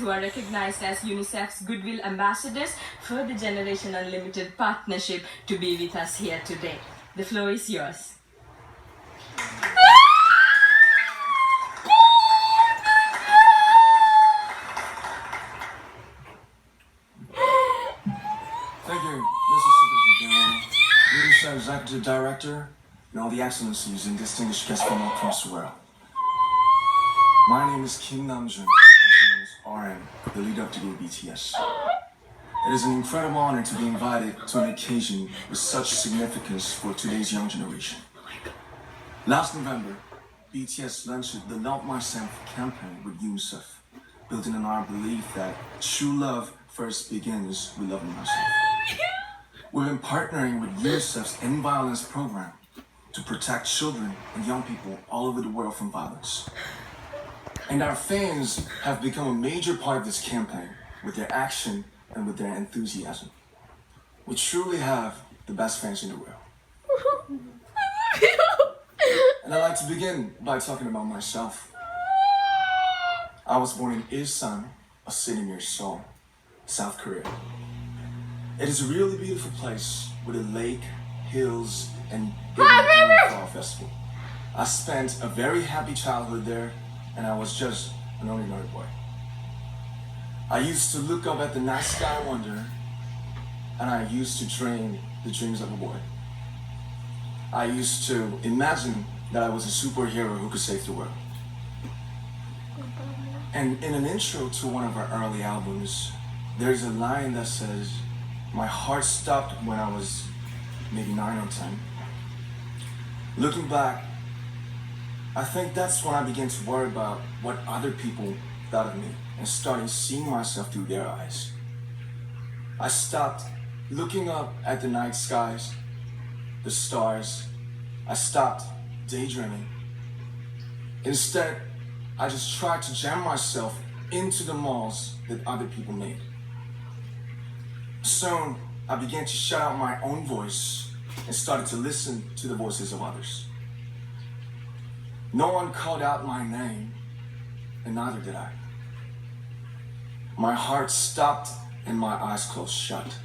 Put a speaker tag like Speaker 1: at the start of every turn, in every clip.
Speaker 1: who are recognized as UNICEF's Goodwill Ambassadors for the Generation Unlimited partnership to be with us here today. The floor is yours.
Speaker 2: Thank you, Mr. Secretary General, UNICEF Executive Director, and all the excellencies and distinguished guests from across the world. My name is Kim Namjoon, also known as RM, the leader of the group BTS. It is an incredible honor to be invited to an occasion with such significance for today's young generation. Last November, BTS launched the Love Myself campaign with UNICEF, building on our belief that true love first begins with loving myself. We've been partnering with UNICEF's End Violence program to protect children and young people all over the world from violence. And our fans have become a major part of this campaign with their action and with their enthusiasm. We truly have the best fans in the world. And I'd like to begin by talking about myself. I was born in Ilsan, a city near Seoul, South Korea. It is a really beautiful place with a lake, hills, and hidden fall festival. I spent a very happy childhood there, and I was just an ordinary boy. I used to look up at the night sky and wonder, and I used to dream the dreams of a boy. I used to imagine that I was a superhero who could save the world. And in an intro to one of our early albums, there's a line that says, "My heart stopped when I was maybe 9 or 10. Looking back, I think that's when I began to worry about what other people thought of me and started seeing myself through their eyes. I stopped looking up at the night skies, the stars. I stopped daydreaming. Instead, I just tried to jam myself into the malls that other people made. Soon, I began to shut out my own voice and started to listen to the voices of others. No one called out my name, and neither did I. My heart stopped and my eyes closed shut.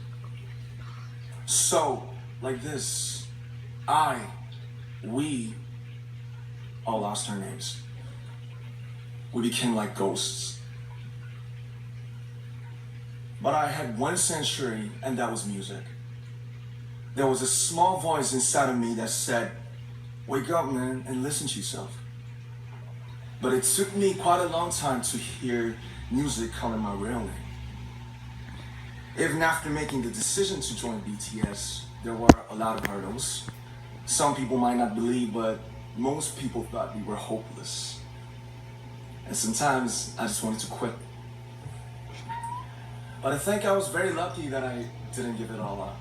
Speaker 2: So, like this, we all lost our names. We became like ghosts. But I had one sanctuary, and that was music. There was a small voice inside of me that said, "Wake up, man, and listen to yourself." But it took me quite a long time to hear music calling my real name. Even after making the decision to join BTS, there were a lot of hurdles. Some people might not believe, but most people thought we were hopeless. And sometimes I just wanted to quit. But I think I was very lucky that I didn't give it all up.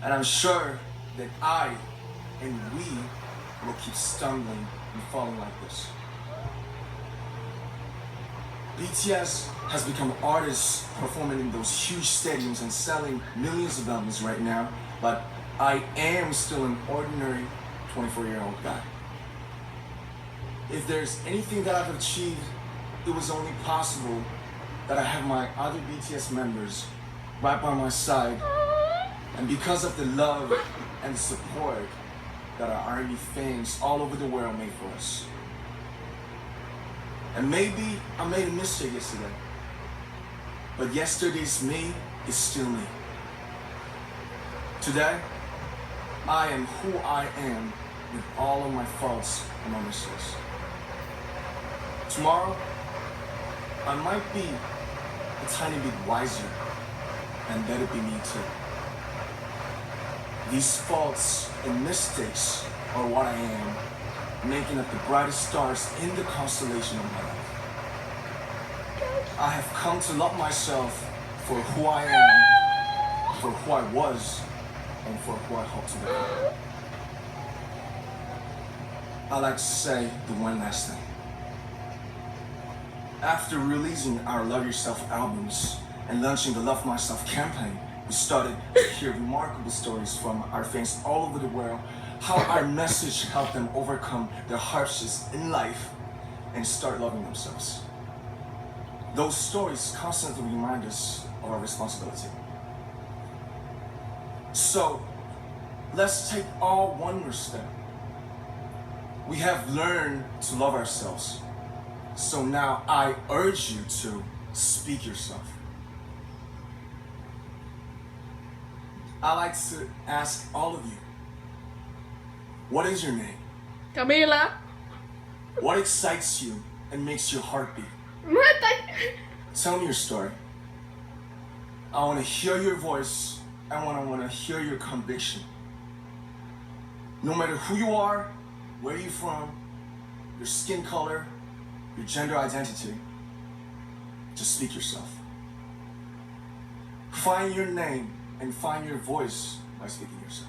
Speaker 2: And I'm sure that I and we will keep stumbling and falling like this. BTS has become artists performing in those huge stadiums and selling millions of albums right now, but I am still an ordinary 24-year-old guy. If there's anything that I've achieved, it was only possible that I have my other BTS members right by my side, and because of the love and the support that our army fans all over the world made for us. And maybe I made a mistake yesterday, but yesterday's me is still me. Today, I am who I am with all of my faults and my mistakes. Tomorrow, I might be a tiny bit wiser, and let it be me too. These faults and mistakes are what I am, making up the brightest stars in the constellation of my life. I have come to love myself for who I am, for who I was, and for who I hope to become. I'd like to say the one last thing. After releasing our Love Yourself albums and launching the Love Myself campaign, we started to hear remarkable stories from our fans all over the world, how our message helped them overcome their hardships in life and start loving themselves. Those stories constantly remind us of our responsibility. So, let's take all one more step. We have learned to love ourselves. So now I urge you to speak yourself. I like to ask all of you, what is your name?
Speaker 3: Camila.
Speaker 2: What excites you and makes your heart beat? Tell me your story. I want to hear your voice and I want to hear your conviction. No matter who you are, where you're from, your skin color, your gender identity, just speak yourself. Find your name and find your voice by speaking yourself.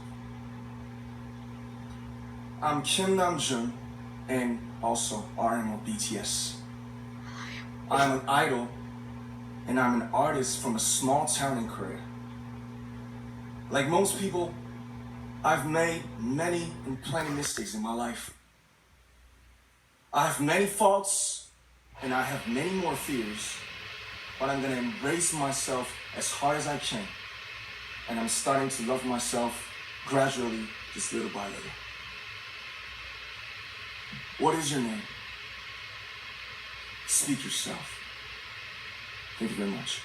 Speaker 2: I'm Kim Namjoon and also RM of BTS. I'm an idol and I'm an artist from a small town in Korea. Like most people, I've made many and plenty mistakes in my life. I have many faults and I have many more fears, but I'm gonna embrace myself as hard as I can. And I'm starting to love myself gradually, just little by little. What is your name? Speak yourself. Thank you very much.